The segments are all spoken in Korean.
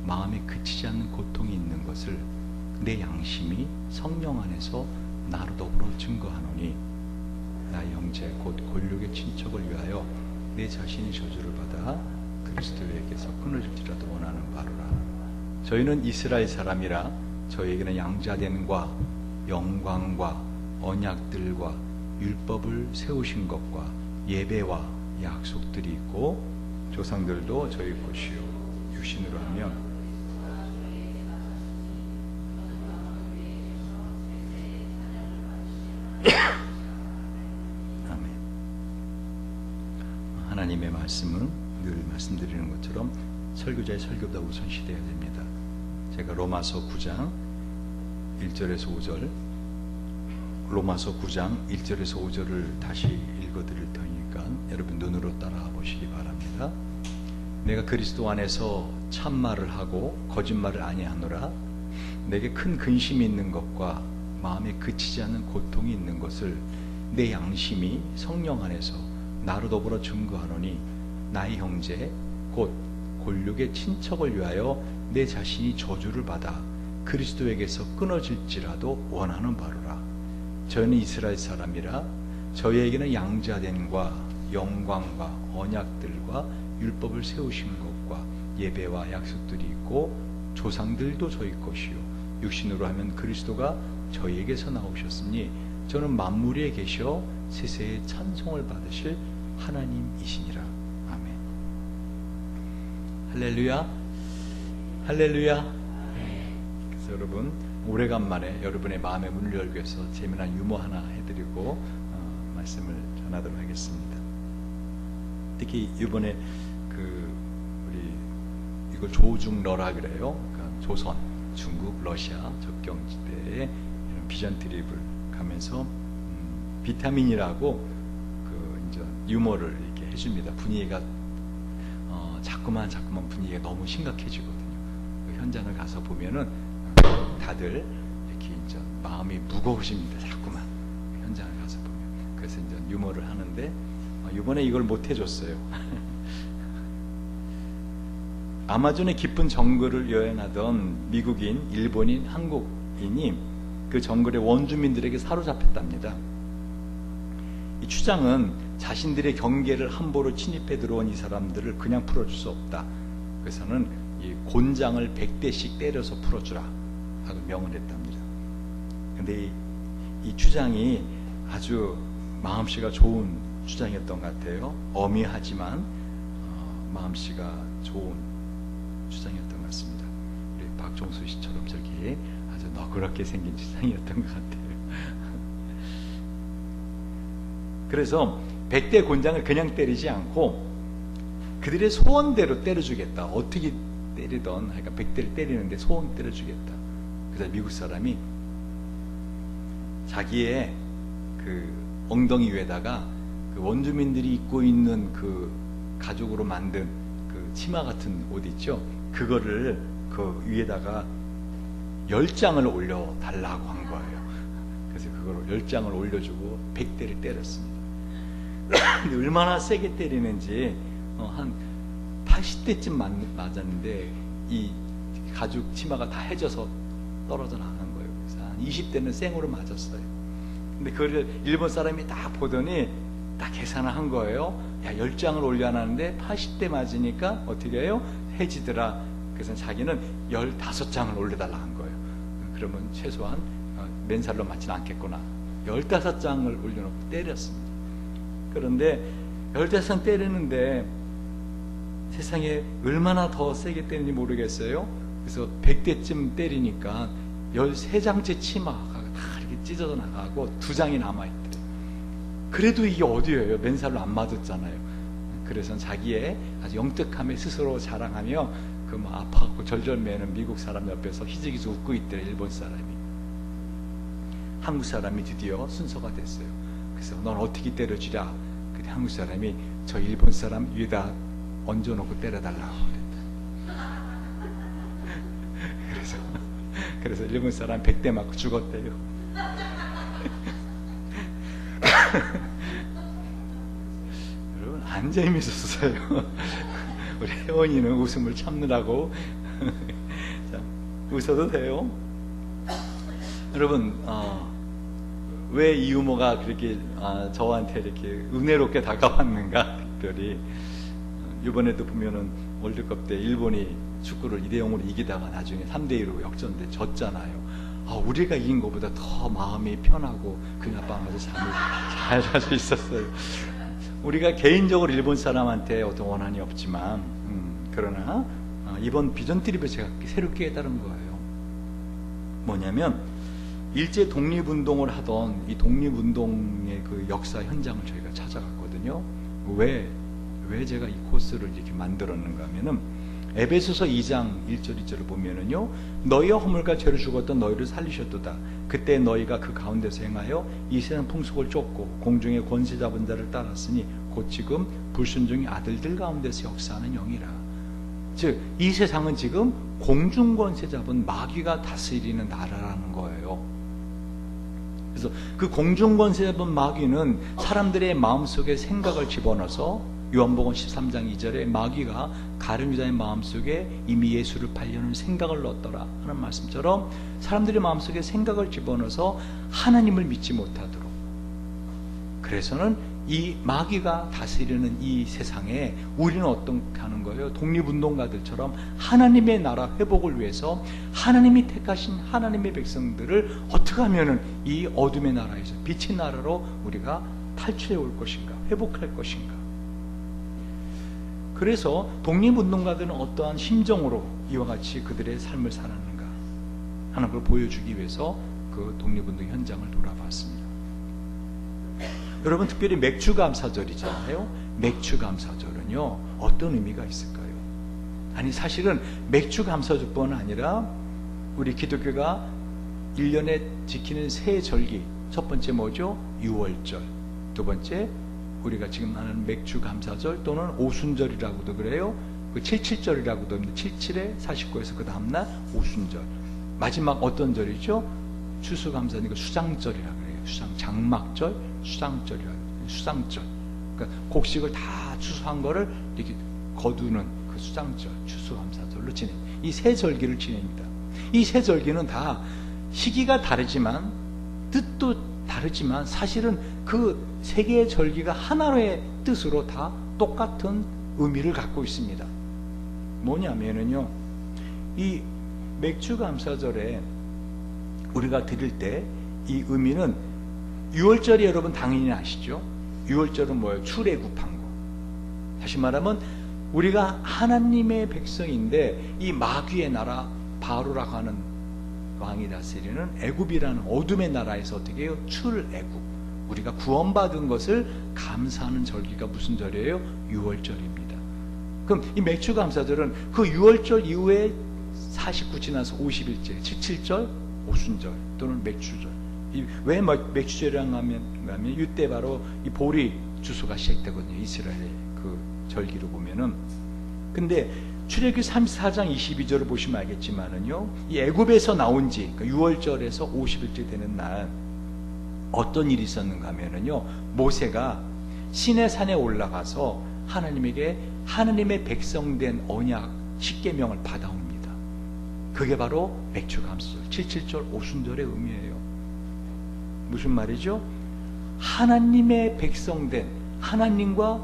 마음에 그치지 않는 고통이 있는 것을 내 양심이 성령 안에서 나로 더불어 증거하노니 나의 형제 곧 골육의 친척을 위하여 내 자신이 저주를 받아 그리스도에게서 끊어질지라도 원하는 바로라. 저희는 이스라엘 사람이라 저희에게는 양자됨과 영광과 언약들과 율법을 세우신 것과 예배와 약속들이 있고 조상들도 저희 것이요 육신으로 하면 아멘. 하나님의 말씀은 늘 말씀드리는 것처럼 설교자의 설교보다 우선시돼야 됩니다. 제가 로마서 9장 1절에서 5절, 로마서 9장 1절에서 5절을 다시 읽어드릴 테니까 여러분 눈으로 따라와 보시기 바랍니다. 내가 그리스도 안에서 참말을 하고 거짓말을 아니하노라. 내게 큰 근심이 있는 것과 마음에 그치지 않는 고통이 있는 것을 내 양심이 성령 안에서 나로 더불어 증거하노니 나의 형제 곧 골육의 친척을 위하여 내 자신이 저주를 받아 그리스도에게서 끊어질지라도 원하는 바로라. 저희는 이스라엘 사람이라 저희에게는 양자됨과 영광과 언약들과 율법을 세우신 것과 예배와 약속들이 있고 조상들도 저희 것이요 육신으로 하면 그리스도가 저희에게서 나오셨으니 저는 만물 위에 계셔 세세의 찬송을 받으실 하나님이시니라. 아멘. 할렐루야, 할렐루야. 그래서 여러분 오래간만에 여러분의 마음의 문을 열기 위해서 재미난 유머 하나 해드리고 말씀을 전하도록 하겠습니다. 특히 이번에 우리 이걸 조중러라 그래요. 그러니까 조선, 중국, 러시아 접경지대에 이런 비전 트립을 가면서 비타민이라고 이제 유머를 이렇게 해줍니다. 분위기가 자꾸만 분위기가 너무 심각해지거든요. 그 현장을 가서 보면은 다들 이렇게 이제 마음이 무거우십니다. 자꾸만 현장을 가서 보면. 그래서 이제 유머를 하는데 이번에 이걸 못 해줬어요. 아마존의 깊은 정글을 여행하던 미국인, 일본인, 한국인이 그 정글의 원주민들에게 사로잡혔답니다. 이 추장은 자신들의 경계를 함부로 침입해 들어온 이 사람들을 그냥 풀어줄 수 없다. 그래서는 이 곤장을 100대씩 때려서 풀어주라 하고 명을 했답니다. 근데 이 추장이 아주 마음씨가 좋은 추장이었던 것 같아요. 어미하지만 마음씨가 좋은 추장이었던 것 같습니다. 우리 박종수 씨처럼 저기 아주 너그럽게 생긴 추장이었던 것 같아요. 그래서 100대 곤장을 그냥 때리지 않고 그들의 소원대로 때려주겠다. 어떻게 때리던 그러니까 100대를 때리는데 소원 때려주겠다. 그래서 미국 사람이 자기의 그 엉덩이 위에다가 그 원주민들이 입고 있는 그 가죽으로 만든 그 치마 같은 옷 있죠? 그거를 그 위에다가 10장을 올려달라고 한 거예요. 그래서 그걸 10장을 올려주고 100대를 때렸습니다. 근데 얼마나 세게 때리는지 한 80대쯤 맞았는데 이 가죽 치마가 다 해져서 떨어져 나간 거예요. 그래서 한 20대는 생으로 맞았어요. 근데 그걸 일본 사람이 딱 보더니 딱 계산을 한 거예요. 야, 10장을 올려놨는데 80대 맞으니까 어떻게 해요? 해지더라. 그래서 자기는 15장을 올려달라 한 거예요. 그러면 최소한 맨살로 맞지는 않겠구나. 15장을 올려놓고 때렸습니다. 그런데 15장 때리는데 세상에 얼마나 더 세게 때리는지 모르겠어요. 그래서 100대쯤 때리니까 13장째 치마가 다 이렇게 찢어져 나가고 2장이 남아있더래요. 그래도 이게 어디예요? 맨살로 안 맞았잖아요. 그래서 자기의 아주 영특함에 스스로 자랑하며 그 막 아파갖고 절절매는 미국 사람 옆에서 희지기지 웃고 있더래. 일본 사람이. 한국 사람이 드디어 순서가 됐어요. 그래서 넌 어떻게 때려주랴? 근데 한국 사람이 저 일본 사람 위에다 얹어놓고 때려달라고 그랬다. 그래서 일본 사람 100대 맞고 죽었대요. 여러분 안 재밌었어요. 우리 혜원이는 웃음을 참느라고 웃어도 돼요. 여러분, 왜 이 유머가 그렇게 저한테 이렇게 은혜롭게 다가왔는가? 특별히 이번에도 보면은 월드컵 때 일본이 축구를 2대0으로 이기다가 나중에 3대2로 역전돼 졌잖아요. 우리가 이긴 것보다 더 마음이 편하고 그날 밤에도 잠을 잘 잘 수 있었어요. 우리가 개인적으로 일본 사람한테 어떤 원한이 없지만 그러나 이번 비전 트립에 제가 새롭게 깨달은 거예요. 뭐냐면 일제 독립운동을 하던 이 독립운동의 그 역사 현장을 저희가 찾아갔거든요. 왜 제가 이 코스를 이렇게 만들었는가 하면은 에베소서 2장 1절 2절을 보면은요, 너희와 허물과 죄로 죽었던 너희를 살리셨도다. 그때 너희가 그 가운데서 행하여 이 세상 풍속을 쫓고 공중의 권세 잡은 자를 따랐으니 곧 지금 불순종의 아들들 가운데서 역사하는 영이라. 즉 이 세상은 지금 공중 권세 잡은 마귀가 다스리는 나라라는 거예요. 그래서 그 공중 권세 잡은 마귀는 사람들의 마음속에 생각을 집어넣어서 요한복음 13장 2절에 마귀가 가룟 유다의 마음속에 이미 예수를 팔려는 생각을 넣었더라 하는 말씀처럼 사람들의 마음속에 생각을 집어넣어서 하나님을 믿지 못하도록, 그래서는 이 마귀가 다스리는 이 세상에 우리는 어떻게 하는 거예요? 독립운동가들처럼 하나님의 나라 회복을 위해서 하나님이 택하신 하나님의 백성들을 어떻게 하면은 이 어둠의 나라에서 빛의 나라로 우리가 탈출해 올 것인가, 회복할 것인가. 그래서 독립운동가들은 어떠한 심정으로 이와 같이 그들의 삶을 살았는가 하는 걸 보여주기 위해서 그 독립운동 현장을 돌아봤습니다. 여러분, 특별히 맥주감사절이잖아요. 맥주감사절은요, 어떤 의미가 있을까요? 아니, 사실은 맥주감사절뿐 아니라 우리 기독교가 1년에 지키는 세 절기, 첫 번째 뭐죠? 유월절. 두 번째 우리가 지금 하는 맥주감사절 또는 오순절이라고도 그래요. 그 77절이라고도 합니다. 77에 49에서 그 다음날 오순절. 마지막 어떤 절이죠? 추수감사니까 수장절이라고 그래요. 장막절, 수장절이라고 해요. 수장절. 그러니까 곡식을 다 추수한 거를 이렇게 거두는 그 수장절, 추수감사절로 지냅니다. 이 세 절기를 지냅니다. 이 세 절기는 다 시기가 다르지만 뜻도 다르지만 사실은 그 세 개의 절기가 하나의 뜻으로 다 똑같은 의미를 갖고 있습니다. 뭐냐면은요, 이 맥주감사절에 우리가 드릴 때 이 의미는, 유월절이 여러분 당연히 아시죠? 유월절은 뭐예요? 출애굽한 거. 다시 말하면 우리가 하나님의 백성인데 이 마귀의 나라 바로라고 하는 왕이 다스리는 애굽이라는 어둠의 나라에서 어떻게 해요? 출애굽. 우리가 구원받은 것을 감사하는 절기가 무슨 절이에요? 유월절입니다. 그럼 이 맥주감사절은 그 유월절 이후에 49 지나서 50일째 77절 오순절 또는 맥주절. 왜 맥주절이라고 하면 이때 바로 이 보리 주소가 시작되거든요. 이스라엘의 그 절기로 보면은. 근데 출애굽기 34장 22절을 보시면 알겠지만은요, 이 애굽에서 나온 지 그러니까 6월절에서 50일째 되는 날 어떤 일이 있었는가 하면은요, 모세가 시내산에 올라가서 하나님에게 하나님의 백성된 언약 십계명을 받아옵니다. 그게 바로 맥주감사절 77절 오순절의 의미예요. 무슨 말이죠? 하나님의 백성된, 하나님과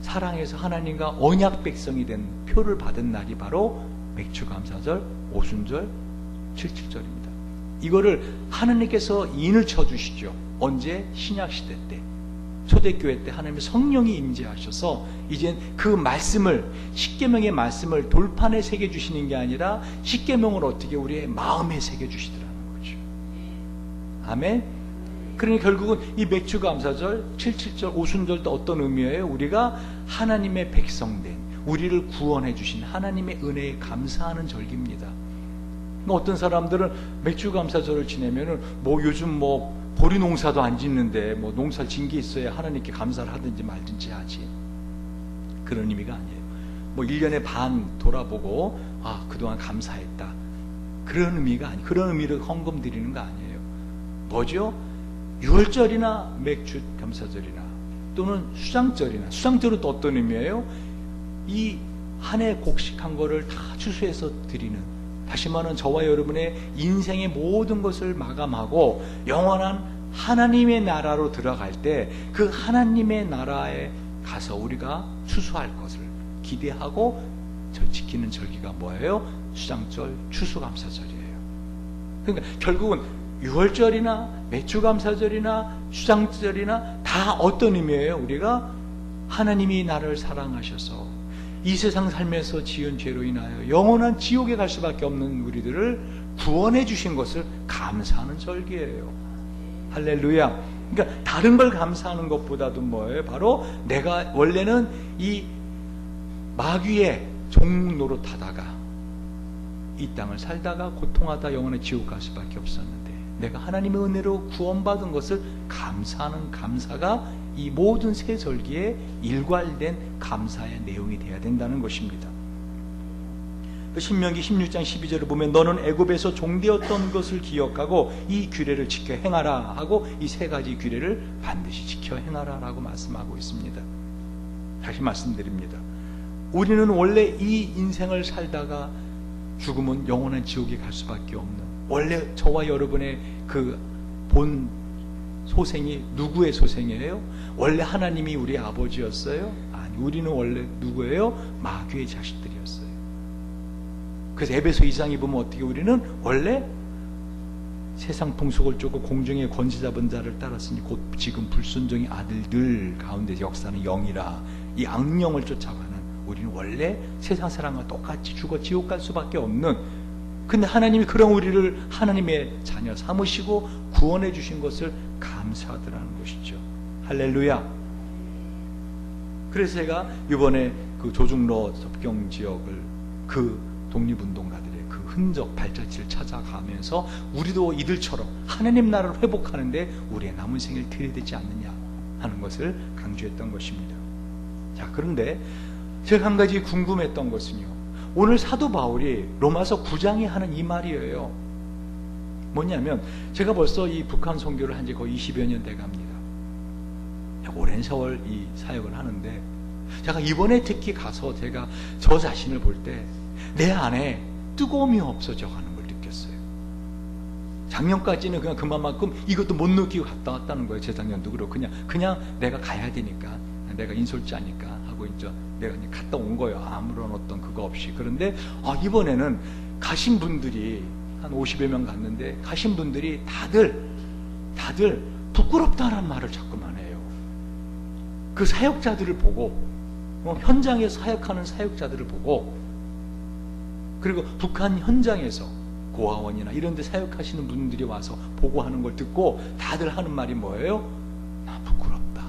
사랑해서 하나님과 언약 백성이 된 표를 받은 날이 바로 맥주감사절 오순절 77절입니다. 이거를 하나님께서 인을 쳐주시죠. 언제? 신약시대 때, 초대교회 때 하나님의 성령이 임재하셔서 이젠 그 말씀을, 십계명의 말씀을 돌판에 새겨주시는 게 아니라 십계명을 어떻게 우리의 마음에 새겨주시더라는 거죠. 아멘. 그러니 결국은 이 맥주감사절 77절 오순절도 어떤 의미예요? 우리가 하나님의 백성된, 우리를 구원해 주신 하나님의 은혜에 감사하는 절기입니다. 어떤 사람들은 맥주감사절을 지내면은 요즘 보리 농사도 안 짓는데 농사를 진 게 있어야 하나님께 감사를 하든지 말든지 하지. 그런 의미가 아니에요. 1년에 반 돌아보고 그동안 감사했다, 그런 의미가 아니에요. 그런 의미를 헌금 드리는 거 아니에요. 뭐죠? 유월절이나 맥주감사절이나 또는 수장절이나, 수장절은 또 어떤 의미예요? 이 한 해 곡식한 거를 다 추수해서 드리는, 다시 말하면 저와 여러분의 인생의 모든 것을 마감하고 영원한 하나님의 나라로 들어갈 때 그 하나님의 나라에 가서 우리가 추수할 것을 기대하고 지키는 절기가 뭐예요? 수장절, 추수감사절이에요. 그러니까 결국은 유월절이나 매출감사절이나 수장절이나 다 어떤 의미예요? 우리가 하나님이 나를 사랑하셔서 이 세상 살면서 지은 죄로 인하여 영원한 지옥에 갈 수밖에 없는 우리들을 구원해 주신 것을 감사하는 절기예요. 할렐루야. 그러니까 다른 걸 감사하는 것보다도 뭐예요? 바로 내가 원래는 이 마귀의 종 노릇하다가 이 땅을 살다가 고통하다 영원의 지옥 갈 수밖에 없었는데 내가 하나님의 은혜로 구원받은 것을 감사하는 감사가 이 모든 세 절기에 일괄된 감사의 내용이 되어야 된다는 것입니다. 신명기 16장 12절을 보면 너는 애굽에서 종되었던 것을 기억하고 이 규례를 지켜 행하라 하고 이 세 가지 규례를 반드시 지켜 행하라 라고 말씀하고 있습니다. 다시 말씀드립니다. 우리는 원래 이 인생을 살다가 죽으면 영원한 지옥에 갈 수밖에 없는, 원래 저와 여러분의 그 본 소생이 누구의 소생이에요? 원래 하나님이 우리 아버지였어요? 아니, 우리는 원래 누구예요? 마귀의 자식들이었어요. 그래서 에베소 2장에 보면 어떻게 우리는 원래 세상 풍속을 쫓고 공중의 권세 잡은 자를 따랐으니 곧 지금 불순종의 아들들 가운데 역사는 영이라, 이 악령을 쫓아가는 우리는 원래 세상 사람과 똑같이 죽어 지옥 갈 수밖에 없는, 근데 하나님이 그런 우리를 하나님의 자녀 삼으시고 구원해 주신 것을 감사하더라는 것이죠. 할렐루야. 그래서 제가 이번에 그 조중로 접경 지역을 그 독립운동가들의 그 흔적 발자취를 찾아가면서 우리도 이들처럼 하나님 나라를 회복하는데 우리의 남은 생을 드려야 되지 않느냐 하는 것을 강조했던 것입니다. 자, 그런데 제가 한 가지 궁금했던 것은요, 오늘 사도 바울이 로마서 9장에 하는 이 말이에요. 뭐냐면, 제가 벌써 이 북한 선교를 한 지 거의 20여 년 돼 갑니다. 오랜 세월 이 사역을 하는데, 제가 이번에 특히 가서 제가 저 자신을 볼 때 내 안에 뜨거움이 없어져 가는 걸 느꼈어요. 작년까지는 그냥 그만큼 이것도 못 느끼고 갔다 왔다는 거예요. 재작년도 그렇고 그냥 내가 가야 되니까, 내가 인솔자니까 하고 이제 내가 갔다 온 거예요. 아무런 어떤 그거 없이. 그런데 이번에는 가신 분들이 한 50여 명 갔는데 가신 분들이 다들 부끄럽다는 말을 자꾸만 해요. 그 사역자들을 보고, 현장에서 사역하는 사역자들을 보고, 그리고 북한 현장에서 고아원이나 이런 데 사역하시는 분들이 와서 보고하는 걸 듣고 다들 하는 말이 뭐예요? 나 부끄럽다.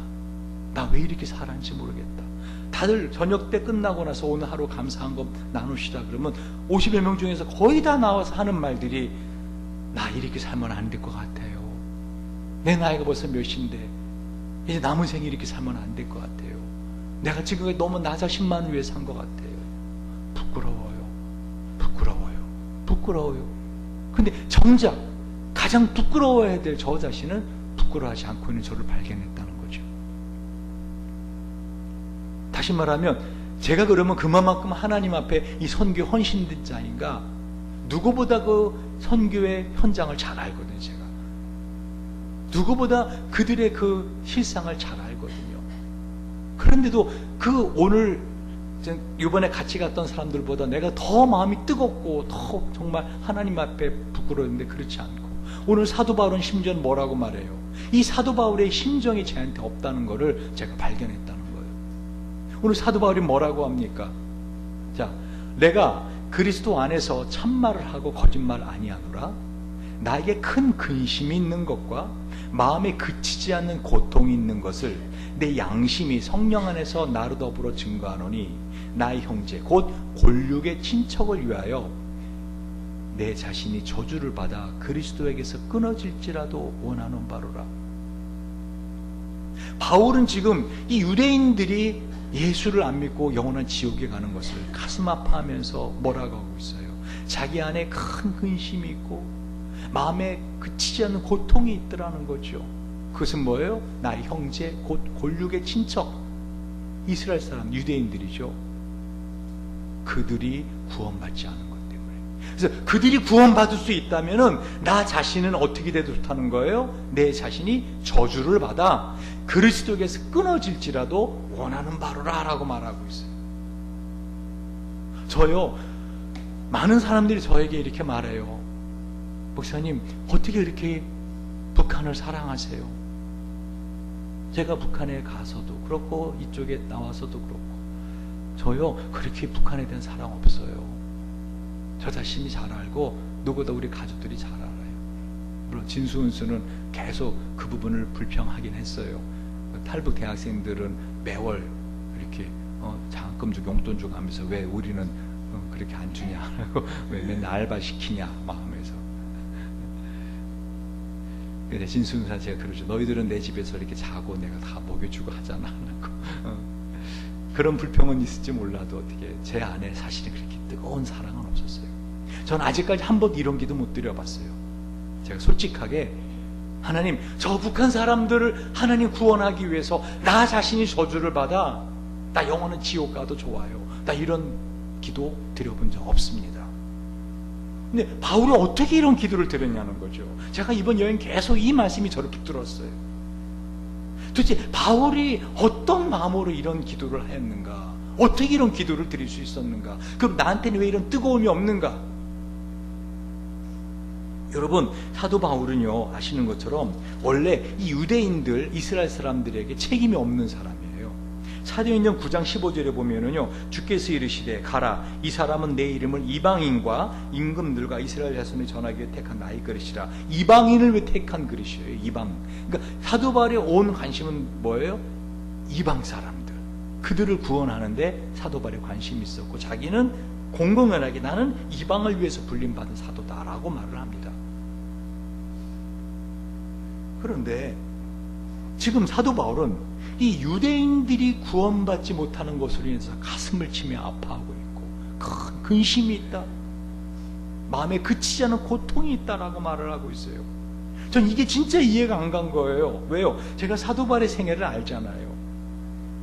나 왜 이렇게 살았는지 모르겠다. 다들 저녁 때 끝나고 나서 오늘 하루 감사한 거 나누시다 그러면 50여 명 중에서 거의 다 나와서 하는 말들이, 나 이렇게 살면 안 될 것 같아요. 내 나이가 벌써 몇인데 이제 남은 생이 이렇게 살면 안 될 것 같아요. 내가 지금 너무 나 자신만 위해 산 것 같아요. 부끄러워요. 근데 정작 가장 부끄러워야 될 저 자신은 부끄러워하지 않고 있는 저를 발견했다는 거죠. 다시 말하면 제가 그러면 그만큼 하나님 앞에 이 선교 헌신자인가, 누구보다 그 선교의 현장을 잘 알거든요. 제가 누구보다 그들의 그 실상을 잘 알거든요. 그런데도 그 오늘 이번에 같이 갔던 사람들보다 내가 더 마음이 뜨겁고 더 정말 하나님 앞에 부끄러웠는데 그렇지 않고, 오늘 사도 바울은 심지어 뭐라고 말해요? 이 사도 바울의 심정이 저한테 없다는 것을 제가 발견했다는 거예요. 오늘 사도 바울이 뭐라고 합니까? 자, 내가 그리스도 안에서 참말을 하고 거짓말 아니하노라. 나에게 큰 근심이 있는 것과 마음에 그치지 않는 고통이 있는 것을 내 양심이 성령 안에서 나로 더불어 증거하노니, 나의 형제 곧 골육의 친척을 위하여 내 자신이 저주를 받아 그리스도에게서 끊어질지라도 원하는 바로라. 바울은 지금 이 유대인들이 예수를 안 믿고 영원한 지옥에 가는 것을 가슴 아파하면서 뭐라고 하고 있어요? 자기 안에 큰 근심이 있고 마음에 그치지 않는 고통이 있더라는 거죠. 그것은 뭐예요? 나의 형제 곧 골육의 친척, 이스라엘 사람, 유대인들이죠. 그들이 구원받지 않은 것 때문에, 그래서 그들이 구원받을 수 있다면은 나 자신은 어떻게 돼도 좋다는 거예요? 내 자신이 저주를 받아 그리스도께서 끊어질지라도 원하는 바로라 라고 말하고 있어요. 저요, 많은 사람들이 저에게 이렇게 말해요. 목사님, 어떻게 이렇게 북한을 사랑하세요? 제가 북한에 가서도 그렇고 이쪽에 나와서도 그렇고 저요, 그렇게 북한에 대한 사랑 없어요. 저 자신이 잘 알고 누구보다 우리 가족들이 잘 알아요. 물론 진수은수는 계속 그 부분을 불평하긴 했어요. 탈북 대학생들은 매월 이렇게 장학금 주고 용돈 주고 하면서 왜 우리는 그렇게 안 주냐, 왜 맨날 알바 시키냐 막 하면서. 근데 진수은수한테 제가 그러죠. 너희들은 내 집에서 이렇게 자고 내가 다 먹여주고 하잖아. 그런 불평은 있을지 몰라도 어떻게 제 안에 사실은 그렇게 뜨거운 사랑은 없었어요. 저는 아직까지 한 번도 이런 기도 못 드려봤어요. 제가 솔직하게 하나님, 저 북한 사람들을 하나님 구원하기 위해서 나 자신이 저주를 받아 나 영원한 지옥 가도 좋아요. 나 이런 기도 드려본 적 없습니다. 근데 바울이 어떻게 이런 기도를 드렸냐는 거죠. 제가 이번 여행 계속 이 말씀이 저를 붙들었어요. 도대체 바울이 어떤 마음으로 이런 기도를 했는가? 어떻게 이런 기도를 드릴 수 있었는가? 그럼 나한테는 왜 이런 뜨거움이 없는가? 여러분, 사도 바울은요, 아시는 것처럼 원래 이 유대인들, 이스라엘 사람들에게 책임이 없는 사람이에요. 사도행전 9장 15절에 보면은요, 주께서 이르시되 가라, 이 사람은 내 이름을 이방인과 임금들과 이스라엘 자손에 전하기 위해 택한 나의 그릇이라. 이방인을 왜 택한 그릇이에요? 이방. 그러니까 사도 바울의 온 관심은 뭐예요? 이방 사람들, 그들을 구원하는데 사도 바울에 관심이 있었고, 자기는 공공연하게 나는 이방을 위해서 불림받은 사도다라고 말을 합니다. 그런데 지금 사도 바울은 이 유대인들이 구원받지 못하는 것으로 인해서 가슴을 치며 아파하고 있고 큰 근심이 있다, 마음에 그치지 않은 고통이 있다라고 말을 하고 있어요. 전 이게 진짜 이해가 안 간 거예요. 왜요? 제가 사도 바울의 생애를 알잖아요.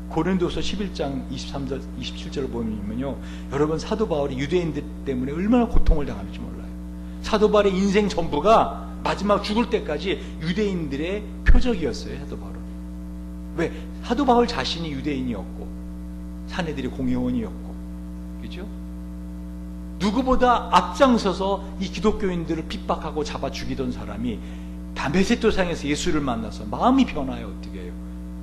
고린도서 11장 23절, 27절을 보면요, 여러분, 사도 바울이 유대인들 때문에 얼마나 고통을 당하는지 몰라요. 사도 바울의 인생 전부가 마지막 죽을 때까지 유대인들의 표적이었어요. 사도 바울은. 왜? 사도 바울 자신이 유대인이었고 사내들이 공회원이었고, 그죠? 누구보다 앞장서서 이 기독교인들을 핍박하고 잡아 죽이던 사람이 다메섹 도상에서 예수를 만나서 마음이 변하여 어떻게 해요?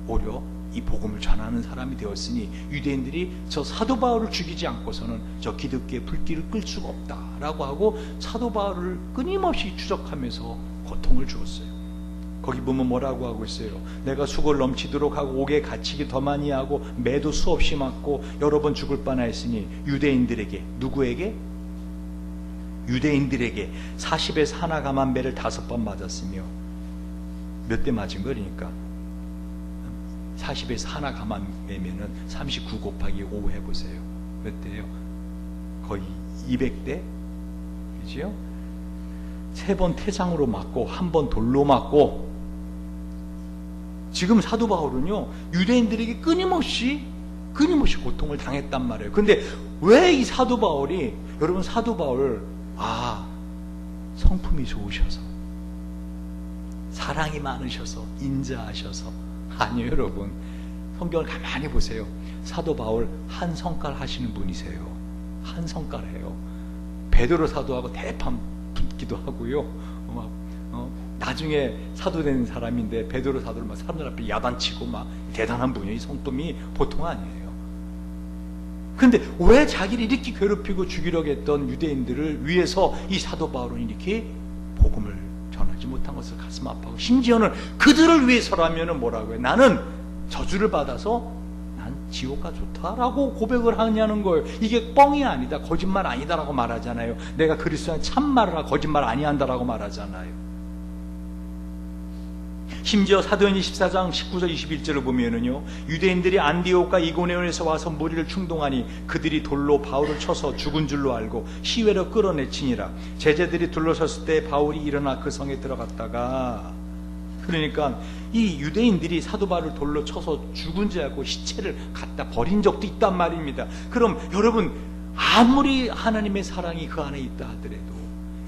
오히려 이 복음을 전하는 사람이 되었으니 유대인들이 저 사도 바울을 죽이지 않고서는 저 기독교의 불길을 끌 수가 없다라고 하고 사도 바울을 끊임없이 추적하면서 고통을 주었어요. 거기 보면 뭐라고 하고 있어요? 내가 수고를 넘치도록 하고 옥에 갇히기 더 많이 하고 매도 수없이 맞고 여러 번 죽을 뻔하였으니 유대인들에게, 누구에게? 유대인들에게 40에서 하나 감한 배를 5번 맞았으며, 몇 대 맞은 거니까 40에서 하나 감한 배면은 39 곱하기 5 해보세요. 몇 대요? 거의 200대? 그죠? 3번 태장으로 맞고 1번 돌로 맞고. 지금 사도 바울은요, 유대인들에게 끊임없이 고통을 당했단 말이에요. 근데 왜 이 사도 바울이, 여러분, 사도 바울, 성품이 좋으셔서, 사랑이 많으셔서, 인자하셔서, 아니에요. 여러분, 성경을 가만히 보세요. 사도 바울 한 성깔 하시는 분이세요. 한 성깔 해요. 베드로 사도하고 대판 붙기도 하고요. 나중에 사도 된 사람인데 베드로 사도를 막 사람들 앞에 야단치고 막 대단한 분이에요. 이 성품이 보통 아니에요. 근데 왜 자기를 이렇게 괴롭히고 죽이려고 했던 유대인들을 위해서 이 사도 바울은 이렇게 복음을 전하지 못한 것을 가슴 아파하고, 심지어는 그들을 위해서라면 뭐라고 해요? 나는 저주를 받아서 난 지옥가 좋다라고 고백을 하냐는 거예요. 이게 뻥이 아니다, 거짓말 아니다라고 말하잖아요. 내가 그리스도는 참말을 하고 거짓말 아니한다라고 말하잖아요. 심지어 사도행전 14장 19절 21절을 보면은요, 유대인들이 안디옥과 이고니온에서 와서 무리를 충동하니 그들이 돌로 바울을 쳐서 죽은 줄로 알고 시외로 끌어내치니라. 제자들이 둘러섰을 때 바울이 일어나 그 성에 들어갔다가, 그러니까 이 유대인들이 사도 바울을 돌로 쳐서 죽은 줄 알고 시체를 갖다 버린 적도 있단 말입니다. 그럼 여러분, 아무리 하나님의 사랑이 그 안에 있다 하더라도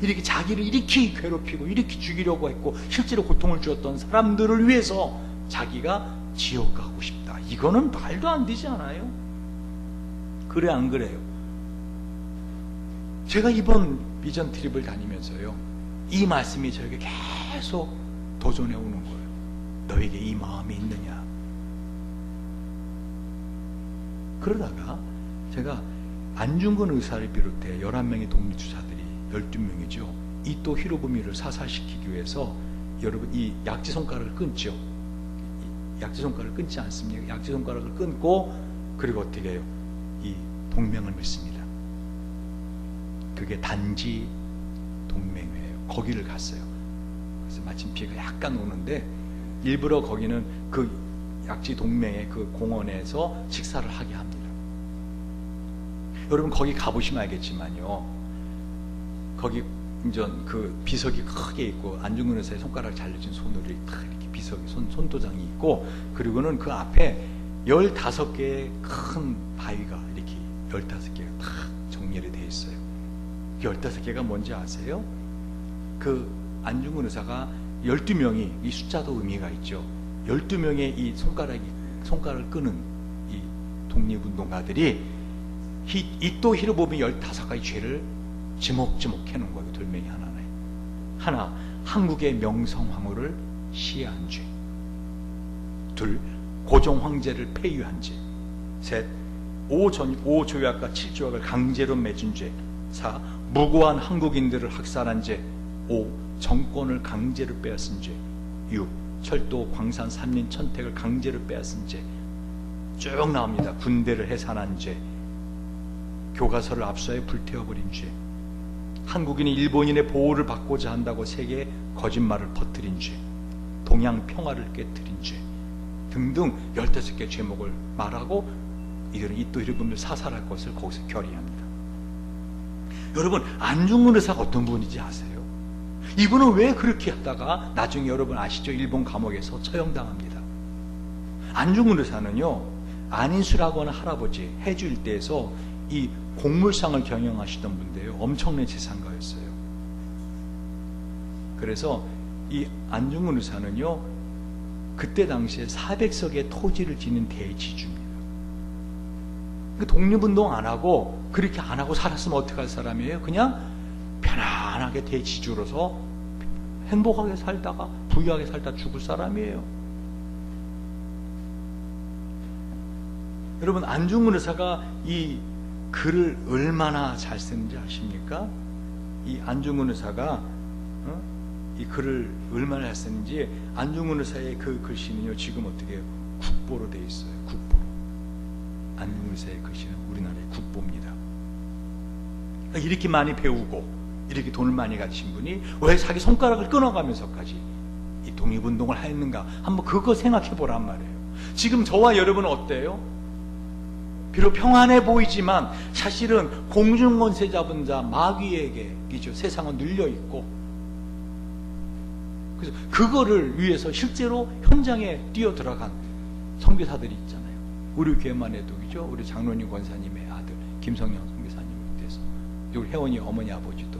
이렇게 자기를 이렇게 괴롭히고 이렇게 죽이려고 했고 실제로 고통을 주었던 사람들을 위해서 자기가 지옥 가고 싶다. 이거는 말도 안 되지 않아요? 그래 안 그래요? 제가 이번 비전 트립을 다니면서요, 이 말씀이 저에게 계속 도전해 오는 거예요. 너에게 이 마음이 있느냐? 그러다가 제가 안중근 의사를 비롯해 11명의 독립주사들이 12명이죠. 이토 히로부미를 사살시키기 위해서 여러분 이 약지 손가락을 끊죠. 약지 손가락을 끊지 않습니까? 약지 손가락을 끊고 그리고 어떻게 해요? 이 동맹을 맺습니다. 그게 단지 동맹회예요. 거기를 갔어요. 그래서 마침 비가 약간 오는데 일부러 거기는 그 약지 동맹의 그 공원에서 식사를 하게 합니다. 여러분 거기 가보시면 알겠지만요, 거기 이제 그 비석이 크게 있고 안중근 의사의 손가락을 잘려진 손으로 딱 이렇게 비석이 손도장이 있고, 그리고는 그 앞에 15개의 큰 바위가 이렇게 15개가 딱 정렬이 되어 있어요. 그 15개가 뭔지 아세요? 그 안중근 의사가 12명이, 이 숫자도 의미가 있죠. 12명의 이 손가락을 끄는 이 독립운동가들이 이토 히로부미 15가지 죄를 지목지목 해놓은 거예요. 돌멩이 하나에. 하나, 한국의 명성황후를 시해한 죄. 둘, 고종 황제를 폐위한 죄. 셋, 5조약과 7조약을 강제로 맺은 죄. 4, 무고한 한국인들을 학살한 죄. 5, 정권을 강제로 빼앗은 죄. 6, 철도 광산 산림 천택을 강제로 빼앗은 죄. 쭉 나옵니다. 군대를 해산한 죄, 교과서를 압수하여 불태워버린 죄, 한국인이 일본인의 보호를 받고자 한다고 세계에 거짓말을 퍼뜨린 죄, 동양 평화를 깨뜨린 죄 등등 15개 죄목을 말하고 이들은 이토 히로부미를 사살할 것을 거기서 결의합니다. 여러분, 안중근 의사가 어떤 분인지 아세요? 이분은 왜 그렇게 하다가 나중에 여러분 아시죠? 일본 감옥에서 처형당합니다. 안중근 의사는요, 안인수라고 하는 할아버지 해주 일대에서 이 곡물상을 경영하시던 분인데요, 엄청난 재산가였어요. 그래서 이 안중근 의사는요, 그때 당시에 400석의 토지를 지닌 대지주입니다. 독립운동 안 하고 그렇게 안 하고 살았으면 어떡할 사람이에요? 그냥 편안하게 대지주로서 행복하게 살다가 부유하게 살다 죽을 사람이에요. 여러분, 안중근 의사가 이 글을 얼마나 잘 쓰는지 아십니까? 이 안중근 의사가 이 글을 얼마나 잘 쓰는지, 안중근 의사의 그 글씨는요, 지금 어떻게 해요? 국보로 되어 있어요. 국보로. 안중근 의사의 글씨는 우리나라의 국보입니다. 그러니까 이렇게 많이 배우고 이렇게 돈을 많이 가지신 분이 왜 자기 손가락을 끊어가면서까지 이 독립운동을 했는가, 한번 그거 생각해 보란 말이에요. 지금 저와 여러분은 어때요? 비록 평안해 보이지만 사실은 공중권세 잡은 자 마귀에게 세상은 눌려있고, 그래서 그거를 위해서 실제로 현장에 뛰어들어간 선교사들이 있잖아요. 우리 교회만 해도 그죠? 우리 장로님 권사님의 아들 김성영 선교사님에 대해서, 우리 혜원이 어머니 아버지도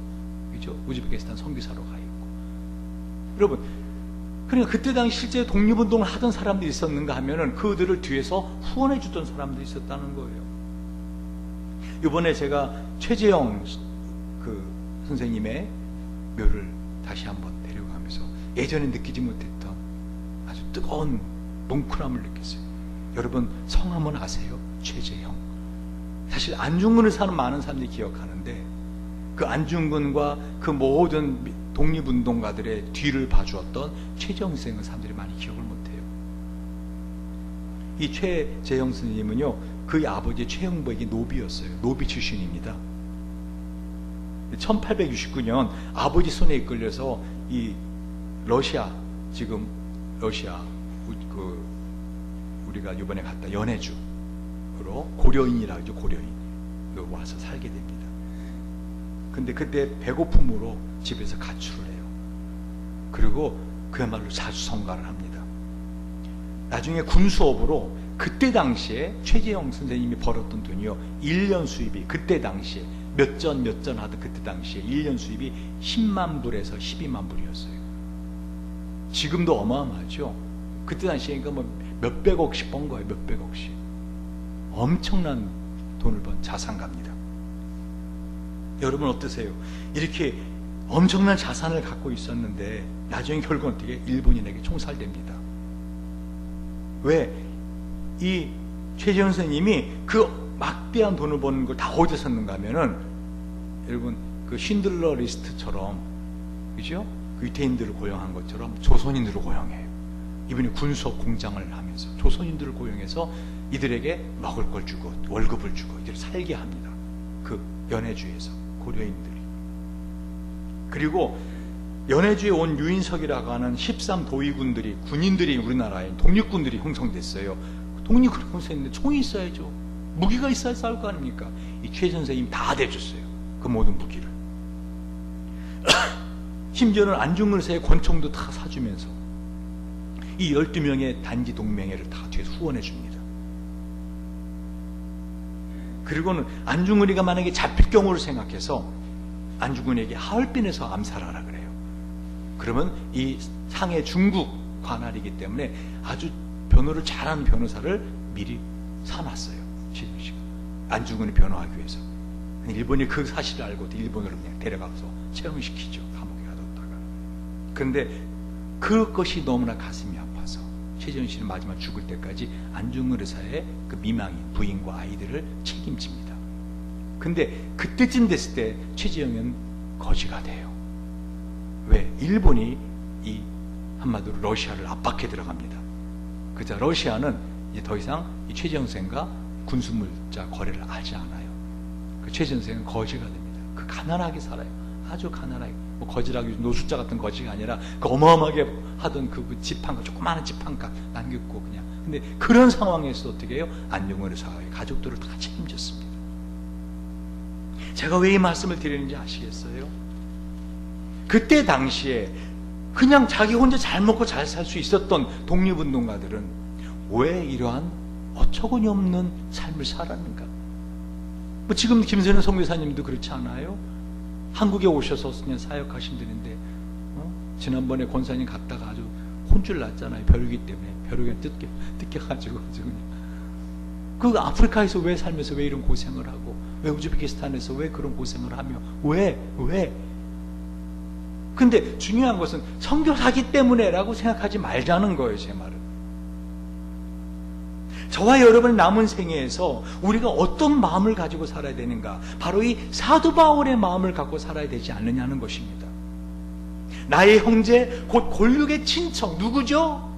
그죠? 우즈베키스탄 선교사로 가 있고. 여러분, 그러니까 그때 당시 실제 독립운동을 하던 사람들이 있었는가 하면은 그들을 뒤에서 후원해 주던 사람들이 있었다는 거예요. 이번에 제가 최재형 그 선생님의 묘를 다시 한번 데려가면서 예전에 느끼지 못했던 아주 뜨거운 뭉클함을 느꼈어요. 여러분, 성함은 아세요? 최재형. 사실 안중근을 사는 많은 사람들이 기억하는데, 그 안중근과 그 모든 독립운동가들의 뒤를 봐주었던 최재형 선생을 사람들이 많이 기억을 못해요. 이 최재형 선생님은요, 그의 아버지 최형복이 노비였어요. 노비 출신입니다. 1869년 아버지 손에 이끌려서 이 러시아, 지금 러시아 그 우리가 이번에 갔다 연해주로 고려인이라 하죠. 고려인 와서 살게 됩니다. 근데 그때 배고픔으로 집에서 가출을 해요. 그리고 그야말로 자수성가를 합니다. 나중에 군수업으로 그때 당시에 최재형 선생님이 벌었던 돈이요, 1년 수입이 그때 당시에 몇 전 하던 그때 당시에 1년 수입이 10만 불에서 12만 불이었어요. 지금도 어마어마하죠. 그때 당시에 뭐 몇백억씩 번 거예요. 몇백억씩. 엄청난 돈을 번 자산가입니다. 여러분 어떠세요? 이렇게 엄청난 자산을 갖고 있었는데 나중에 결국은 어떻게 일본인에게 총살됩니다. 왜? 이 최재형 선생님이 그 막대한 돈을 버는 걸 다 어디서 샀는가 하면은, 여러분 그 쉰들러 리스트처럼, 그죠? 그 유태인들을 고용한 것처럼 조선인들을 고용해요. 이분이 군수업 공장을 하면서 조선인들을 고용해서 이들에게 먹을 걸 주고 월급을 주고 이들을 살게 합니다. 그 연해주에서 고려인들이. 그리고 연해주에 온 유인석이라고 하는 13도위군들이, 군인들이, 우리나라에 독립군들이 형성됐어요. 독립군이 형성했는데 총이 있어야죠. 무기가 있어야 싸울 거 아닙니까? 이 최 선생님이 다 대줬어요. 그 모든 무기를. 심지어는 안중근의사의 권총도 다 사주면서 이 12명의 단지 동맹회를 다 뒤에서 후원해 줍니다. 그리고는 안중근이가 만약에 잡힐 경우를 생각해서 안중근에게 하얼빈에서 암살하라 그래요. 그러면 이 상해 중국 관할이기 때문에 아주 변호를 잘하는 변호사를 미리 사놨어요. 최재형 씨가. 안중근을 변호하기 위해서. 일본이 그 사실을 알고 일본으로 그냥 데려가서 채용시키죠. 감옥에 가뒀다가. 그런데 그것이 너무나 가슴이 아파서 최재형 씨는 마지막 죽을 때까지 안중근 의사의 그 미망인 부인과 아이들을 책임집니다. 근데 그때쯤 됐을 때 최재형은 거지가 돼요. 왜? 일본이 이 한마디로 러시아를 압박해 들어갑니다. 그자 러시아는 이제 더 이상 이 최재형 선생과 군수물자 거래를 하지 않아요. 그 최재형 선생은 거지가 됩니다. 그 가난하게 살아요. 아주 가난하게. 뭐 거지라고 노숙자 같은 거지가 아니라 그 어마어마하게 하던 그 집 한 칸, 조그마한 집 한 칸 남겼고 그냥. 근데 그런 상황에서 어떻게 해요? 안중근 의사의 가족들을 다 책임졌습니다. 제가 왜 이 말씀을 드리는지 아시겠어요? 그때 당시에 그냥 자기 혼자 잘 먹고 잘 살 수 있었던 독립운동가들은 왜 이러한 어처구니 없는 삶을 살았는가? 뭐 지금 김선현 선교사님도 그렇지 않아요? 한국에 오셔서 그냥 사역하신 분인데 지난번에 권사님 갔다가 아주 혼쭐 났잖아요. 벼룩이 때문에. 벼룩이 뜯겨가지고 그 아프리카에서 왜 살면서 왜 이런 고생을 하고, 왜 우즈베키스탄에서 왜 그런 고생을 하며, 왜? 근데 중요한 것은 선교사기 때문에라고 생각하지 말자는 거예요. 제 말은. 저와 여러분의 남은 생애에서 우리가 어떤 마음을 가지고 살아야 되는가? 바로 이 사도 바울의 마음을 갖고 살아야 되지 않느냐는 것입니다. 나의 형제, 곧 골육의 친척, 누구죠?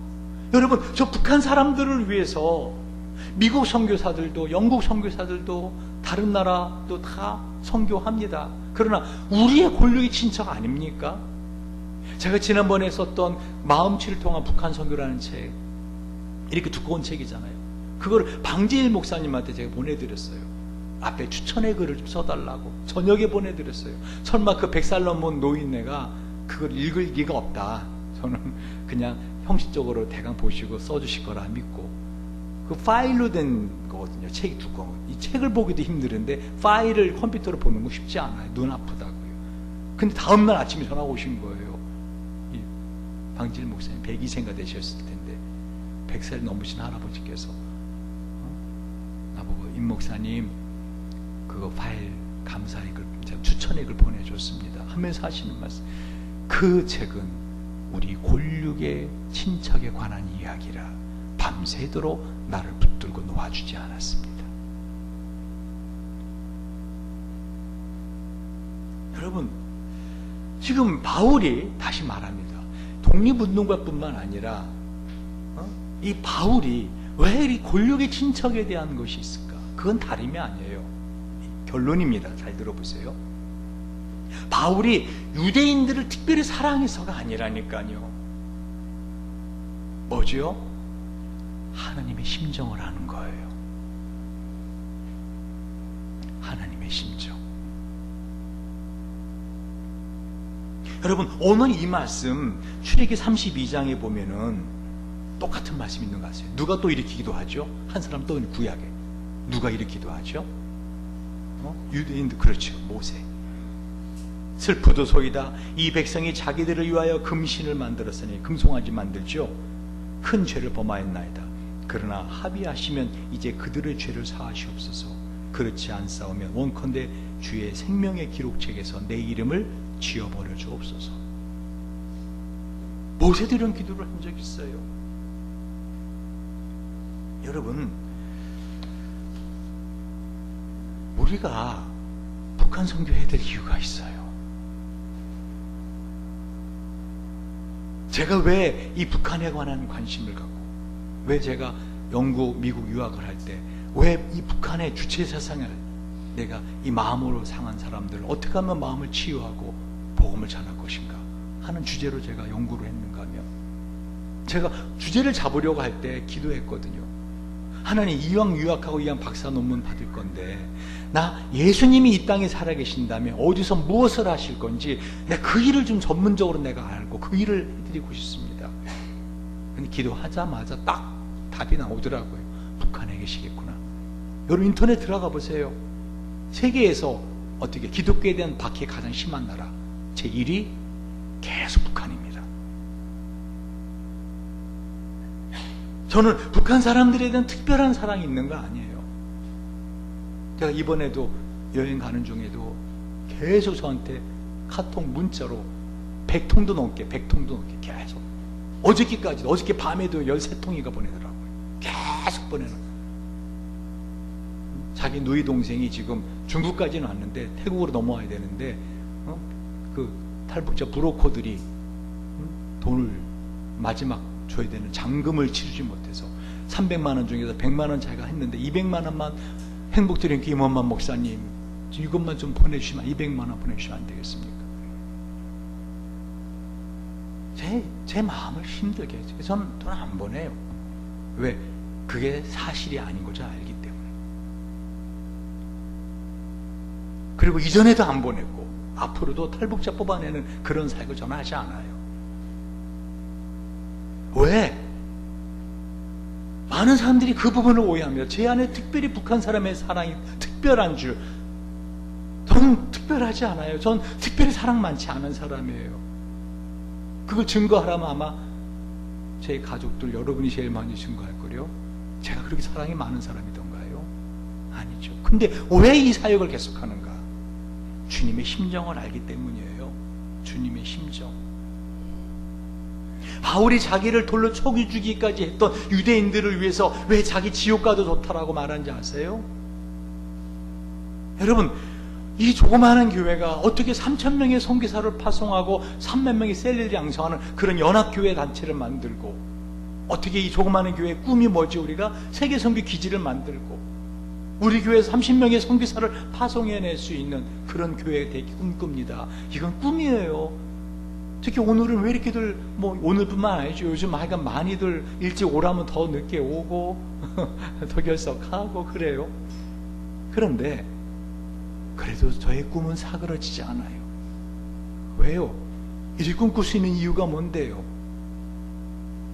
여러분, 저 북한 사람들을 위해서 미국 선교사들도, 영국 선교사들도, 다른 나라도 다 선교합니다. 그러나 우리의 골육의 친척 아닙니까? 제가 지난번에 썼던 마음치를 통한 북한 선교라는 책, 이렇게 두꺼운 책이잖아요. 그걸 방지일 목사님한테 제가 보내드렸어요. 앞에 추천의 글을 좀 써달라고 저녁에 보내드렸어요. 설마 그 100살 넘은 노인네가 그걸 읽을 리가 없다. 저는 그냥 형식적으로 대강 보시고 써주실 거라 믿고, 그 파일로 된 거거든요. 책이 두꺼운 거. 이 책을 보기도 힘들은데 파일을 컴퓨터로 보는 거 쉽지 않아요. 눈 아프다고요. 근데 다음날 아침에 전화가 오신 거예요. 이 방지일 목사님 102세가 되셨을 텐데 100살 넘으신 할아버지께서 나보고 임 목사님 그거 파일 감사의 글, 추천의 글 보내줬습니다 하면서 하시는 말씀, 그 책은 우리 골육의 친척에 관한 이야기라 밤새도록 나를 붙들고 놓아주지 않았습니다. 여러분, 지금 바울이 다시 말합니다. 독립운동가뿐만 아니라 이 바울이 왜 이 골육의 친척에 대한 것이 있을까? 그건 다름이 아니에요. 결론입니다. 잘 들어보세요. 바울이 유대인들을 특별히 사랑해서가 아니라니까요. 뭐죠? 하나님의 심정을 아는 거예요. 하나님의 심정. 여러분, 오늘 이 말씀 출애기 32장에 보면은 똑같은 말씀이 있는 거 아세요? 누가 또 일으키기도 하죠? 한 사람 또 구약에 누가 일으키기도 하죠? 유대인도 그렇죠. 모세. 슬프도소이다. 이 백성이 자기들을 위하여 금신을 만들었으니, 금송아지 만들죠. 큰 죄를 범하였나이다. 그러나 합의하시면 이제 그들의 죄를 사하시옵소서. 그렇지 않사오면 원컨대 주의 생명의 기록책에서 내 이름을 지워버려 주옵소서. 모세도 이런 기도를 한 적이 있어요. 여러분, 우리가 북한 선교해야 될 이유가 있어요. 제가 왜 이 북한에 관한 관심을 갖고, 왜 제가 영국, 미국 유학을 할 때 왜 이 북한의 주체 세상을 내가 이 마음으로 상한 사람들을 어떻게 하면 마음을 치유하고 복음을 전할 것인가 하는 주제로 제가 연구를 했는가 하면, 제가 주제를 잡으려고 할 때 기도했거든요. 하나님, 이왕 유학하고 이왕 박사 논문 받을 건데 나 예수님이 이 땅에 살아계신다면 어디서 무엇을 하실 건지 내가 그 일을 좀 전문적으로 내가 알고 그 일을 해드리고 싶습니다. 근데 기도하자마자 딱 답이 나오더라고요. 북한에 계시겠구나. 여러분, 인터넷 들어가 보세요. 세계에서 어떻게 기독교에 대한 박해 가장 심한 나라 제1위 계속 북한입니다. 저는 북한 사람들에 대한 특별한 사랑이 있는 거 아니에요. 제가 이번에도 여행 가는 중에도 계속 저한테 카톡 문자로 100통도 넘게 계속, 어저께까지, 어저께 밤에도 13통이가 보내더라고요. 계속 보내는. 자기 누이 동생이 지금 중국까지는 왔는데 태국으로 넘어와야 되는데 그 탈북자 브로커들이 돈을 마지막 줘야 되는 잔금을 치르지 못해서 300만 원 중에서 100만 원 자기가 했는데 200만 원만 행복드린 김원만 목사님 이것만 좀 보내주시면, 200만 원 보내주시면 안 되겠습니까? 제 마음을 힘들게 해요. 저는 돈 안 보내요. 왜? 그게 사실이 아닌 것을 알기 때문에. 그리고 이전에도 안 보냈고 앞으로도 탈북자 뽑아내는 그런 사역을 저는 하지 않아요. 왜? 많은 사람들이 그 부분을 오해합니다. 제 안에 특별히 북한 사람의 사랑이 특별한 줄. 저는 특별하지 않아요. 전 특별히 사랑 많지 않은 사람이에요. 그걸 증거하라면 아마 제 가족들, 여러분이 제일 많이 증거할 거요. 제가 그렇게 사랑이 많은 사람이던가요? 아니죠. 근데 왜 이 사역을 계속하는가? 주님의 심정을 알기 때문이에요. 주님의 심정. 바울이 자기를 돌로 쳐 죽이기까지 했던 유대인들을 위해서 왜 자기 지옥 가도 좋다라고 말하는지 아세요? 여러분, 이 조그마한 교회가 어떻게 3,000명의 선교사를 파송하고 3만 명의 셀리를 양성하는 그런 연합교회 단체를 만들고, 어떻게 이 조그마한 교회의 꿈이 뭐지? 우리가 세계 선교 기지를 만들고 우리 교회에서 30명의 선교사를 파송해낼 수 있는 그런 교회가 되기 꿈꿉니다. 이건 꿈이에요. 특히 오늘은 왜 이렇게들, 뭐 오늘뿐만 아니죠. 요즘 하여간 많이들 일찍 오라면 더 늦게 오고 더 결석하고 그래요. 그런데 그래도 저의 꿈은 사그러지지 않아요. 왜요? 이를 꿈꿀 수 있는 이유가 뭔데요?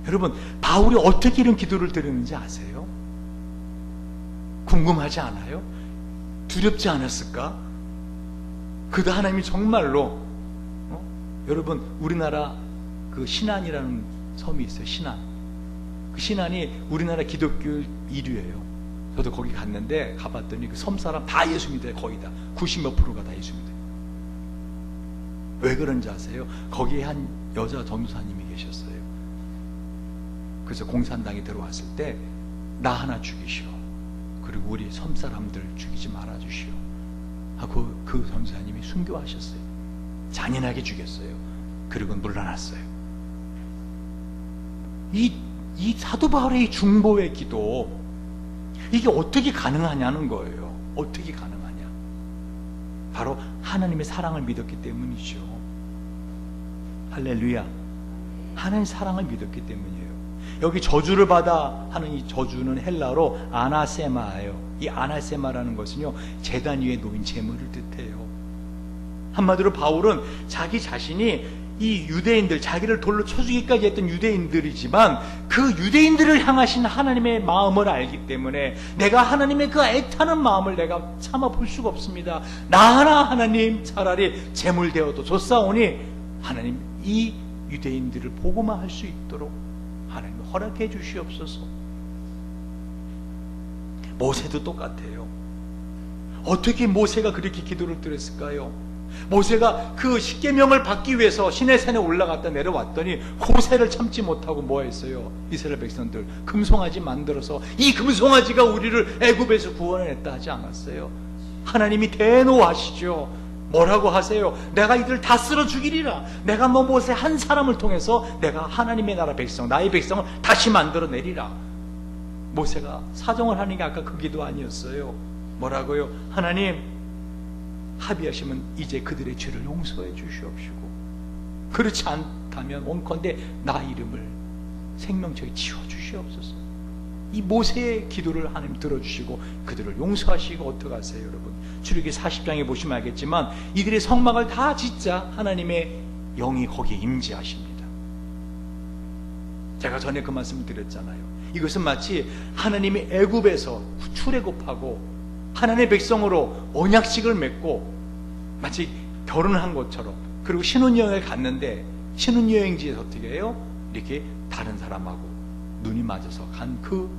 여러분, 바울이 어떻게 이런 기도를 드리는지 아세요? 궁금하지 않아요? 두렵지 않았을까? 그도 하나님이 정말로 여러분, 우리나라 그 신안이라는 섬이 있어요. 신안. 그 신안이 우리나라 기독교 1위예요. 저도 거기 갔는데 가봤더니 그 섬 사람 다 예수 믿어요. 거의 다 90몇 %가 다 예수 믿어요. 왜 그런지 아세요? 거기에 한 여자 전도사님이 계셨어요. 그래서 공산당이 들어왔을 때 나 하나 죽이시오, 그리고 우리 섬 사람들 죽이지 말아주시오 하고 그 전도사님이 순교하셨어요. 잔인하게 죽였어요. 그리고 물러났어요. 이 사도 바울의 이 중보의 기도, 이게 어떻게 가능하냐는 거예요. 어떻게 가능하냐? 바로 하나님의 사랑을 믿었기 때문이죠. 할렐루야. 하나님의 사랑을 믿었기 때문이에요. 여기 저주를 받아 하는 이 저주는 헬라어로 아나세마예요. 이 아나세마라는 것은요, 제단 위에 놓인 재물을 뜻해요. 한마디로 바울은 자기 자신이 이 유대인들, 자기를 돌로 쳐 죽이기까지 했던 유대인들이지만 그 유대인들을 향하신 하나님의 마음을 알기 때문에 내가 하나님의 그 애타는 마음을 내가 참아 볼 수가 없습니다. 나하나 하나님 차라리 제물되어도 좋사오니 하나님 이 유대인들을 보고만 할 수 있도록 하나님 허락해 주시옵소서. 모세도 똑같아요. 어떻게 모세가 그렇게 기도를 드렸을까요? 모세가 그 십계명을 받기 위해서 시내산에 올라갔다 내려왔더니 고세를 참지 못하고 뭐 했어요? 이스라엘 백성들 금송아지 만들어서 이 금송아지가 우리를 애굽에서 구원해냈다 하지 않았어요? 하나님이 대노하시죠. 뭐라고 하세요? 내가 이들 다 쓸어 죽이리라. 내가 너 모세 한 사람을 통해서 내가 하나님의 나라 백성, 나의 백성을 다시 만들어내리라. 모세가 사정을 하는 게 아까 그 기도 아니었어요? 뭐라고요? 하나님 합의하시면 이제 그들의 죄를 용서해 주시옵시고 그렇지 않다면 원컨대 나 이름을 생명책에 지워주시옵소서. 이 모세의 기도를 하나님 들어주시고 그들을 용서하시고 어떡하세요 여러분? 출애굽기 40장에 보시면 알겠지만 이들의 성막을 다 짓자 하나님의 영이 거기에 임재하십니다. 제가 전에 그 말씀을 드렸잖아요. 이것은 마치 하나님이 애굽에서 출애굽하고 하나님의 백성으로 언약식을 맺고 마치 결혼한 것처럼, 그리고 신혼여행을 갔는데 신혼여행지에서 어떻게 해요? 이렇게 다른 사람하고 눈이 맞아서 간 그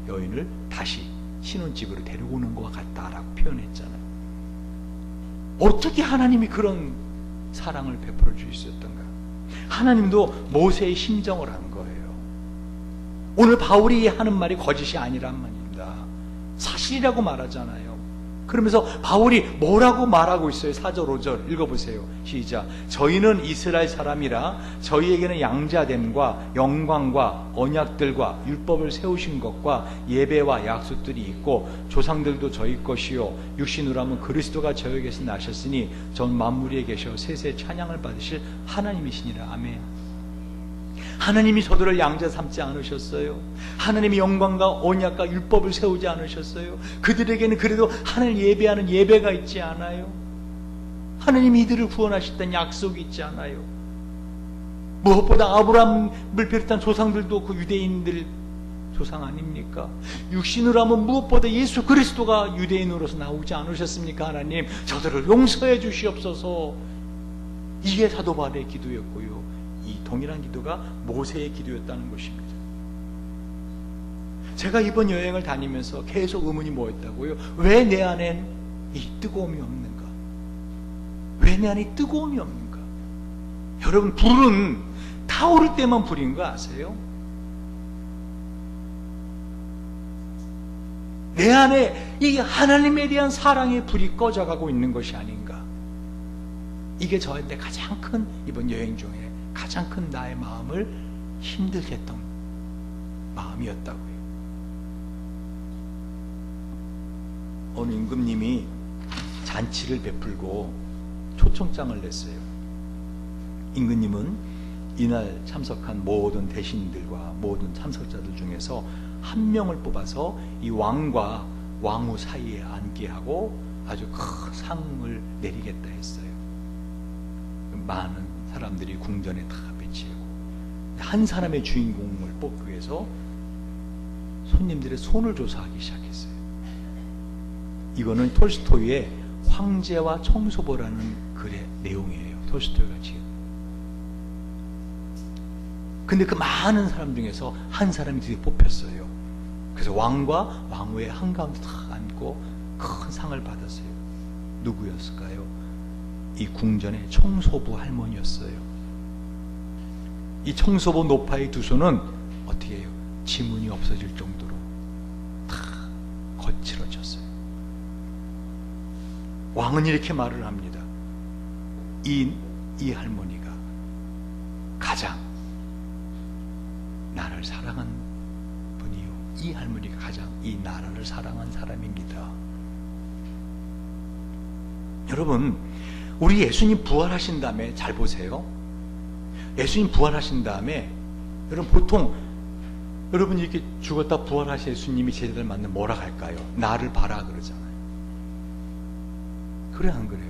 여인을 다시 신혼집으로 데려오는 것과 같다라고 표현했잖아요. 어떻게 하나님이 그런 사랑을 베풀어 주셨던가? 하나님도 모세의 심정을 안 거예요. 오늘 바울이 하는 말이 거짓이 아니란 말입니다. 사실이라고 말하잖아요. 그러면서 바울이 뭐라고 말하고 있어요? 4절 5절 읽어보세요. 시작. 저희는 이스라엘 사람이라 저희에게는 양자됨과 영광과 언약들과 율법을 세우신 것과 예배와 약속들이 있고 조상들도 저희 것이요 육신으로 하면 그리스도가 저에게서 나셨으니 전 만물에 계셔 세세 찬양을 받으실 하나님이시니라. 아멘. 하나님이 저들을 양자 삼지 않으셨어요? 하나님이 영광과 언약과 율법을 세우지 않으셨어요? 그들에게는 그래도 하나님 예배하는 예배가 있지 않아요? 하나님이 이들을 구원하셨다는 약속이 있지 않아요? 무엇보다 아브라함을 비롯한 조상들도 그 유대인들 조상 아닙니까? 육신으로 하면 무엇보다 예수 그리스도가 유대인으로서 나오지 않으셨습니까? 하나님 저들을 용서해 주시옵소서. 이게 사도 바울의 기도였고요, 이 동일한 기도가 모세의 기도였다는 것입니다. 제가 이번 여행을 다니면서 계속 의문이 뭐였다고요? 왜 내 안엔 이 뜨거움이 없는가? 왜 내 안에 뜨거움이 없는가? 여러분, 불은 타오를 때만 불인 거 아세요? 내 안에 이 하나님에 대한 사랑의 불이 꺼져가고 있는 것이 아닌가? 이게 저한테 가장 큰, 이번 여행 중에 가장 큰 나의 마음을 힘들게 했던 마음이었다고요. 어느 임금님이 잔치를 베풀고 초청장을 냈어요. 임금님은 이날 참석한 모든 대신들과 모든 참석자들 중에서 한 명을 뽑아서 이 왕과 왕후 사이에 앉게 하고 아주 큰 상을 내리겠다 했어요. 많은 사람들이 궁전에 다 배치하고 한 사람의 주인공을 뽑기 위해서 손님들의 손을 조사하기 시작했어요. 이거는 톨스토이의 황제와 청소부라는 글의 내용이에요. 톨스토이가 지은. 근데 그 많은 사람 중에서 한 사람이 드디어 뽑혔어요. 그래서 왕과 왕후의 한가운데 딱 앉고 큰 상을 받았어요. 누구였을까요? 이 궁전의 청소부 할머니였어요. 이 청소부 노파의 두 손은 어떻게 해요? 지문이 없어질 정도로 다 거칠어졌어요. 왕은 이렇게 말을 합니다. 이 할머니가 가장 나를 사랑한 분이요, 이 할머니가 가장 이 나라를 사랑한 사람입니다. 여러분, 우리 예수님 부활하신 다음에 잘 보세요. 예수님 부활하신 다음에 여러분, 보통 여러분 이렇게 죽었다 부활하신 예수님이 제자들 만나면 뭐라 할까요? 나를 봐라 그러잖아요. 그래 안 그래요?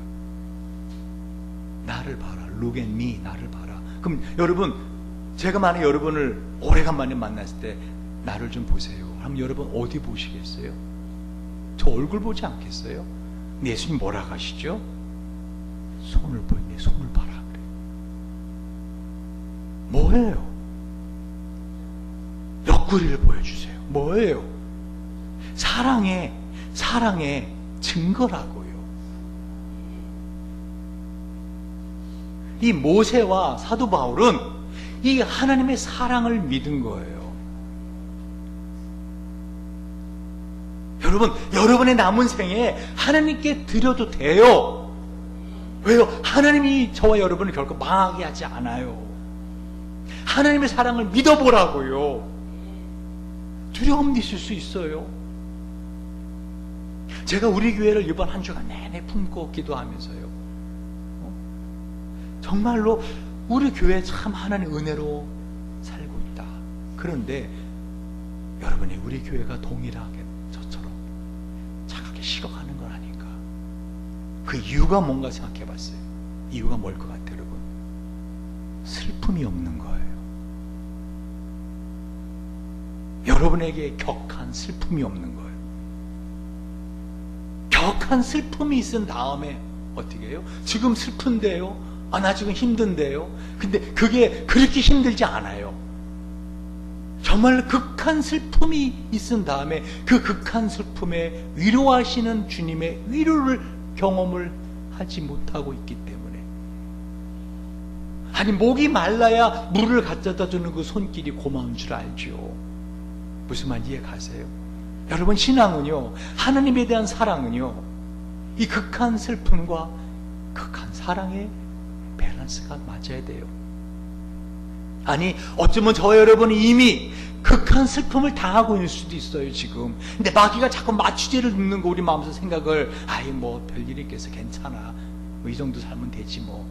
나를 봐라. Look at me. 나를 봐라. 그럼 여러분, 제가 만약 여러분을 오래간만에 만났을 때 나를 좀 보세요. 그럼 여러분 어디 보시겠어요? 저 얼굴 보지 않겠어요? 근데 예수님 뭐라고 하시죠? 손을 보이네. 손을 봐라 그래요. 뭐예요? 옆구리를 보여주세요. 뭐예요? 사랑의 증거라고요. 이 모세와 사도 바울은 이 하나님의 사랑을 믿은 거예요. 여러분, 여러분의 남은 생에 하나님께 드려도 돼요. 왜요? 하나님이 저와 여러분을 결코 망하게 하지 않아요. 하나님의 사랑을 믿어보라고요. 두려움도 있을 수 있어요. 제가 우리 교회를 이번 한 주간 내내 품고 기도하면서요, 정말로 우리 교회 참 하나님의 은혜로 살고 있다. 그런데 여러분이 우리 교회가 동일하게 저처럼 착하게 식어가는 건 아닌가. 그 이유가 뭔가 생각해 봤어요. 이유가 뭘 것 같아요, 여러분? 슬픔이 없는 거예요. 여러분에게 격한 슬픔이 없는 거예요. 격한 슬픔이 있은 다음에 어떻게 해요? 지금 슬픈데요? 나 지금 힘든데요? 근데 그게 그렇게 힘들지 않아요. 정말 극한 슬픔이 있은 다음에 그 극한 슬픔에 위로하시는 주님의 위로를 경험을 하지 못하고 있기 때문에, 아니 목이 말라야 물을 갖다 주는 그 손길이 고마운 줄 알죠. 무슨 말 이해 가세요? 여러분, 신앙은요, 하나님에 대한 사랑은요, 이 극한 슬픔과 극한 사랑의 밸런스가 맞아야 돼요. 아니, 어쩌면 저와 여러분이 이미 극한 슬픔을 당하고 있을 수도 있어요, 지금. 근데 마귀가 자꾸 마취제를 눕는 거 우리 마음에서 생각을, 뭐 별일이 있겠어, 괜찮아. 이 정도 살면 되지 뭐.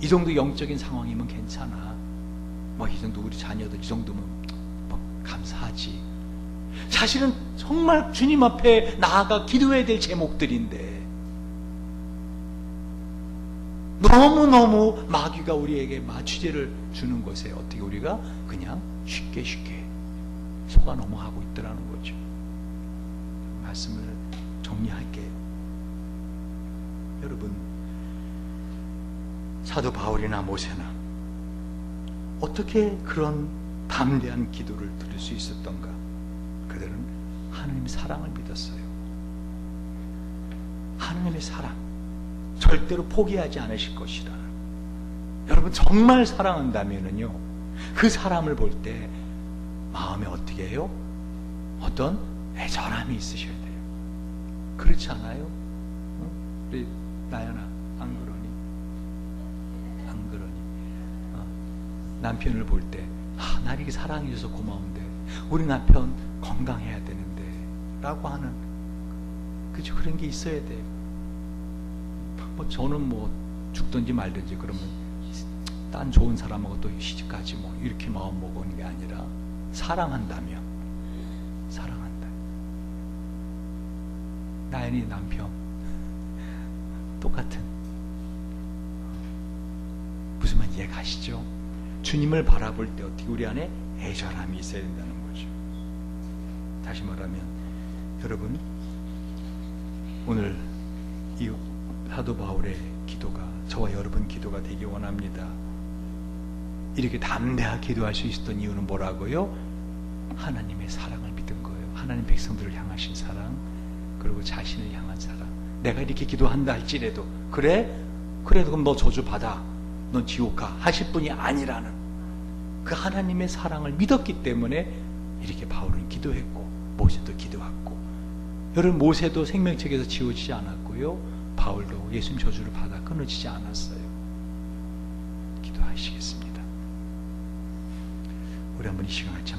이 정도 영적인 상황이면 괜찮아. 이 정도 우리 자녀들 이 정도면 감사하지. 사실은 정말 주님 앞에 나아가 기도해야 될 제목들인데 너무너무 마귀가 우리에게 마취제를 주는 것에 어떻게 우리가 그냥 쉽게 속아 넘어가고 있더라는 거죠. 말씀을 정리할게요. 여러분, 사도 바울이나 모세나 어떻게 그런 담대한 기도를 드릴 수 있었던가? 그들은 하나님의 사랑을 믿었어요. 하나님의 사랑, 절대로 포기하지 않으실 것이라는. 여러분, 정말 사랑한다면은요, 그 사람을 볼 때 마음에 어떻게 해요? 어떤 애절함이 있으셔야 돼요. 그렇지 않아요? 우리 나연아, 안 그러니? 남편을 볼 때, 날 이렇게 사랑해줘서 고마운데 우리 남편 건강해야 되는데 라고 하는, 그죠? 그런 게 있어야 돼요. 저는 죽든지 말든지 그러면 딴 좋은 사람하고 또 시집가지 이렇게 마음 먹은 게 아니라, 사랑한다면 나연이 남편 똑같은, 무슨 말 이해 가시죠? 주님을 바라볼 때 어떻게 우리 안에 애절함이 있어야 된다는 거죠. 다시 말하면, 여러분, 오늘 이 사도 바울의 기도가 저와 여러분 기도가 되기 원합니다. 이렇게 담대하게 기도할 수 있었던 이유는 뭐라고요? 하나님의 사랑을 믿은 거예요. 하나님 백성들을 향하신 사랑, 그리고 자신을 향한 사랑. 내가 이렇게 기도한다 할지라도, 그래도 그럼 너 저주 받아, 넌 지옥 가 하실 분이 아니라는 그 하나님의 사랑을 믿었기 때문에 이렇게 바울은 기도했고 모세도 기도했고, 여러분, 모세도 생명책에서 지워지지 않았고요, 바울도 예수님 저주를 받아 끊어지지 않았어요. 기도하시겠습니다. 우리 한번 이 시간을 참